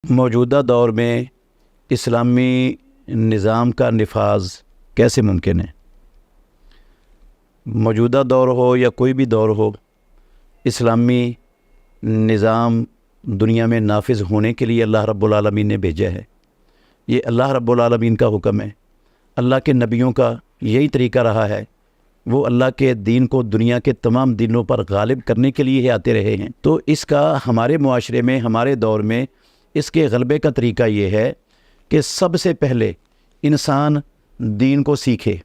موجودہ دور میں اسلامی نظام کا نفاذ کیسے ممکن ہے؟ موجودہ دور ہو یا کوئی بھی دور ہو، اسلامی نظام دنیا میں نافذ ہونے کے لیے اللہ رب العالمین نے بھیجا ہے۔ یہ اللہ رب العالمین کا حکم ہے، اللہ کے نبیوں کا یہی طریقہ رہا ہے۔ وہ اللہ کے دین کو دنیا کے تمام دینوں پر غالب کرنے کے لیے ہی آتے رہے ہیں۔ تو اس کا ہمارے معاشرے میں، ہمارے دور میں اس کے غلبے کا طریقہ یہ ہے کہ سب سے پہلے انسان دین کو سیکھے،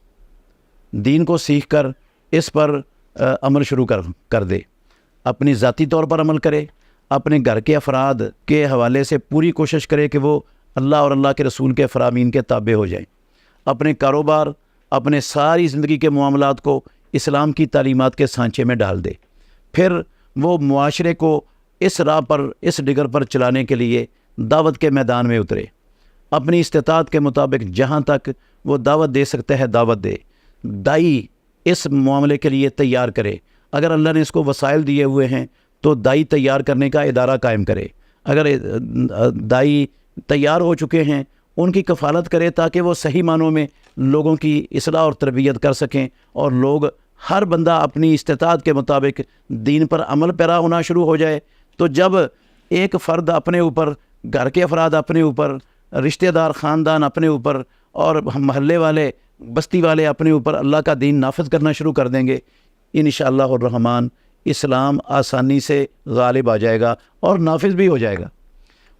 دین کو سیکھ کر اس پر عمل شروع کر دے، اپنی ذاتی طور پر عمل کرے، اپنے گھر کے افراد کے حوالے سے پوری کوشش کرے کہ وہ اللہ اور اللہ کے رسول کے فرامین کے تابع ہو جائیں، اپنے کاروبار، اپنے ساری زندگی کے معاملات کو اسلام کی تعلیمات کے سانچے میں ڈال دے۔ پھر وہ معاشرے کو اس راہ پر، اس ڈگر پر چلانے کے لیے دعوت کے میدان میں اترے، اپنی استطاعت کے مطابق جہاں تک وہ دعوت دے سکتا ہے دعوت دے، دائی اس معاملے کے لیے تیار کرے۔ اگر اللہ نے اس کو وسائل دیے ہوئے ہیں تو دائی تیار کرنے کا ادارہ قائم کرے۔ اگر دائی تیار ہو چکے ہیں ان کی کفالت کرے تاکہ وہ صحیح معنوں میں لوگوں کی اصلاح اور تربیت کر سکیں، اور لوگ، ہر بندہ اپنی استطاعت کے مطابق دین پر عمل پیرا ہونا شروع ہو جائے۔ تو جب ایک فرد اپنے اوپر، گھر کے افراد اپنے اوپر، رشتہ دار، خاندان اپنے اوپر، اور محلے والے، بستی والے اپنے اوپر اللہ کا دین نافذ کرنا شروع کر دیں گے، انشاءاللہ الرحمن اسلام آسانی سے غالب آ جائے گا اور نافذ بھی ہو جائے گا۔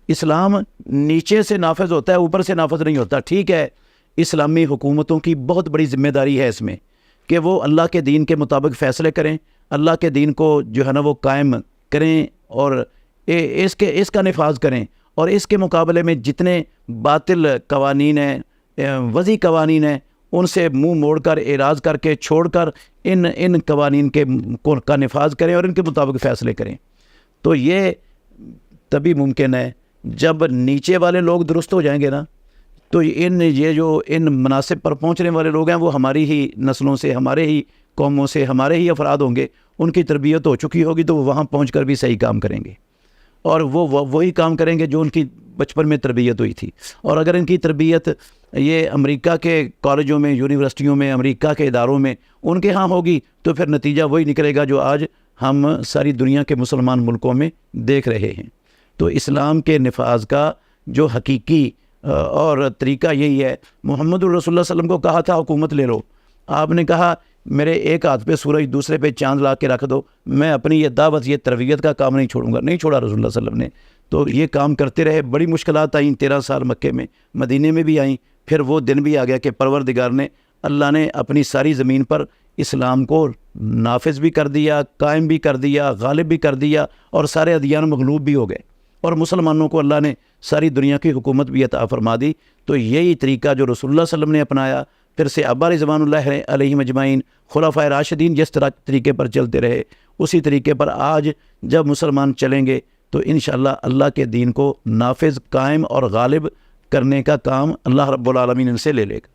اسلام نیچے سے نافذ ہوتا ہے، اوپر سے نافذ نہیں ہوتا۔ ٹھیک ہے، اسلامی حکومتوں کی بہت بڑی ذمہ داری ہے اس میں کہ وہ اللہ کے دین کے مطابق فیصلے کریں، اللہ کے دین کو جو ہے نا وہ قائم کریں اور اس کا نفاذ کریں، اور اس کے مقابلے میں جتنے باطل قوانین ہیں، وضعی قوانین ہیں، ان سے منہ موڑ کر، اعراض کر کے، چھوڑ کر ان قوانین کا نفاذ کریں اور ان کے مطابق فیصلے کریں۔ تو یہ تبھی ممکن ہے جب نیچے والے لوگ درست ہو جائیں گے نا، تو یہ جو ان مناصب پر پہنچنے والے لوگ ہیں وہ ہماری ہی نسلوں سے، ہمارے ہی قوموں سے، ہمارے ہی افراد ہوں گے، ان کی تربیت ہو چکی ہوگی تو وہ وہاں پہنچ کر بھی صحیح کام کریں گے، اور وہ وہی کام کریں گے جو ان کی بچپن میں تربیت ہوئی تھی۔ اور اگر ان کی تربیت یہ امریکہ کے کالجوں میں، یونیورسٹیوں میں، امریکہ کے اداروں میں ان کے ہاں ہوگی تو پھر نتیجہ وہی نکلے گا جو آج ہم ساری دنیا کے مسلمان ملکوں میں دیکھ رہے ہیں۔ تو اسلام کے نفاذ کا جو حقیقی اور طریقہ یہی ہے۔ محمد الرسول اللہ صلی اللہ علیہ وسلم کو کہا تھا حکومت لے لو، آپ نے کہا میرے ایک ہاتھ پہ سورج، دوسرے پہ چاند لا کے رکھ دو، میں اپنی یہ دعوت، یہ تربیت کا کام نہیں چھوڑوں گا۔ نہیں چھوڑا رسول اللہ صلی اللہ علیہ وسلم نے، تو یہ کام کرتے رہے۔ بڑی مشکلات آئیں، 13 سال مکے میں، مدینے میں بھی آئیں۔ پھر وہ دن بھی آ گیا کہ پروردگار نے، اللہ نے اپنی ساری زمین پر اسلام کو نافذ بھی کر دیا، قائم بھی کر دیا، غالب بھی کر دیا، اور سارے ادیان مغلوب بھی ہو گئے، اور مسلمانوں کو اللہ نے ساری دنیا کی حکومت بھی عطا فرما دی۔ تو یہی طریقہ جو رسول اللہ صلی اللہ علیہ وسلم نے اپنایا، پھر سے صحابہ رضوان اللہ علیہم اجمعین، خلفائے راشدین جس طریقے پر چلتے رہے، اسی طریقے پر آج جب مسلمان چلیں گے تو انشاءاللہ اللہ کے دین کو نافذ، قائم اور غالب کرنے کا کام اللہ رب العالمین ان سے لے لے گا۔